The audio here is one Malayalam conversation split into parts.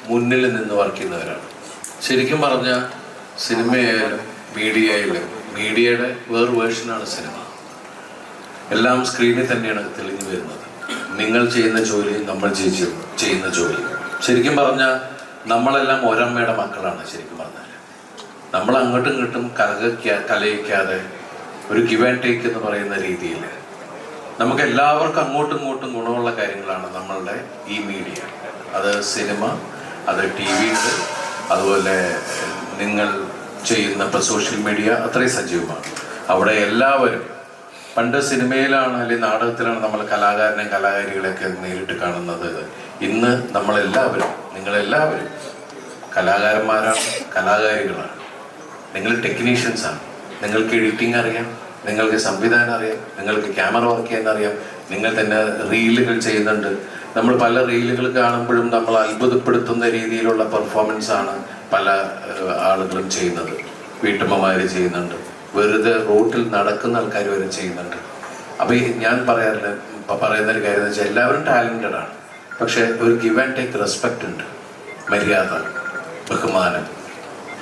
മുന്നിൽ നിന്ന് വർക്ക് ചെയ്യുന്നവരാണ്. ശരിക്കും പറഞ്ഞാൽ സിനിമയായാലും മീഡിയയിലും മീഡിയയുടെ വേറെ വേർഷനാണ് സിനിമ. എല്ലാം സ്ക്രീനിൽ തന്നെയാണ് തെളിഞ്ഞു വരുന്നത്. നിങ്ങൾ ചെയ്യുന്ന ജോലി, നമ്മൾ ചെയ്യുന്ന ജോലി. ശരിക്കും പറഞ്ഞാൽ നമ്മളെല്ലാം ഒരമ്മയുടെ മക്കളാണ്. ശരിക്കും പറഞ്ഞാൽ നമ്മൾ അങ്ങോട്ടും ഇങ്ങോട്ടും കലയിക്കാതെ ഒരു ഗിവ് ആൻഡ് ടേക്ക് എന്ന് പറയുന്ന രീതിയിൽ നമുക്ക് എല്ലാവർക്കും അങ്ങോട്ടും ഇങ്ങോട്ടും ഗുണമുള്ള കാര്യങ്ങളാണ് നമ്മളുടെ ഈ മീഡിയ. അത് സിനിമ, അത് TV ഉണ്ട്, അതുപോലെ നിങ്ങൾ ചെയ്യുന്ന ഇപ്പോൾ സോഷ്യൽ മീഡിയ അത്രയും സജീവമാണ്. അവിടെ എല്ലാവരും പണ്ട് സിനിമയിലാണ് അല്ലെങ്കിൽ നാടകത്തിലാണ് നമ്മൾ കലാകാരനെയും കലാകാരികളെയൊക്കെ നേരിട്ട് കാണുന്നത്. ഇന്ന് നമ്മളെല്ലാവരും, നിങ്ങളെല്ലാവരും കലാകാരന്മാരാണ്, കലാകാരികളാണ്. നിങ്ങൾ ടെക്നീഷ്യൻസാണ്. നിങ്ങൾക്ക് എഡിറ്റിംഗ് അറിയാം, നിങ്ങൾക്ക് സംവിധാനം അറിയാം, നിങ്ങൾക്ക് ക്യാമറ വർക്ക് ചെയ്യാൻ അറിയാം, നിങ്ങൾ തന്നെ റീലുകൾ ചെയ്യുന്നുണ്ട്. നമ്മൾ പല റീലുകൾ കാണുമ്പോഴും നമ്മൾ അത്ഭുതപ്പെടുത്തുന്ന രീതിയിലുള്ള പെർഫോമൻസാണ് പല ആളുകളും ചെയ്യുന്നത്. വീട്ടമ്മമാർ ചെയ്യുന്നുണ്ട്, വെറുതെ റോട്ടിൽ നടക്കുന്ന ആൾക്കാർ വരെ ചെയ്യുന്നുണ്ട്. അപ്പോൾ ഞാൻ പറയുന്നൊരു കാര്യം എന്ന് വെച്ചാൽ എല്ലാവരും ടാലൻറ്റഡ് ആണ്. പക്ഷെ ഒരു ഗിവ് ആൻഡ് ടേക്ക് റെസ്പെക്റ്റ് ഉണ്ട്, മര്യാദ, ബഹുമാനം.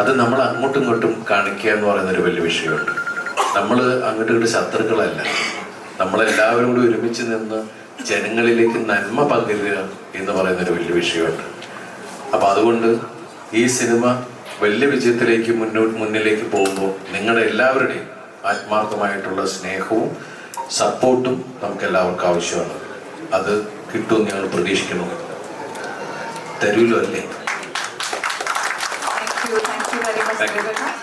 അത് നമ്മൾ അങ്ങോട്ടും ഇങ്ങോട്ടും കാണിക്കുക എന്ന് പറയുന്നൊരു വലിയ വിഷയമുണ്ട്. നമ്മൾ അങ്ങോട്ടും ഇങ്ങോട്ട് ശത്രുക്കളല്ല. നമ്മളെല്ലാവരും കൂടി ഒരുമിച്ച് നിന്ന് ജനങ്ങളിലേക്ക് നന്മ പകരുക എന്ന് പറയുന്നൊരു വലിയ വിഷയമുണ്ട്. അപ്പോൾ അതുകൊണ്ട് ഈ സിനിമ വലിയ വിജയത്തിലേക്ക് മുന്നിലേക്ക് പോകുമ്പോൾ നിങ്ങളുടെ എല്ലാവരുടെയും ആത്മാർത്ഥമായിട്ടുള്ള സ്നേഹവും സപ്പോർട്ടും നമുക്ക് എല്ലാവർക്കും ആവശ്യമാണ്. അത് കിട്ടുമെന്ന് ഞങ്ങൾ പ്രതീക്ഷിക്കുന്നു. തരൂലോ അല്ലേ? Thank you very much.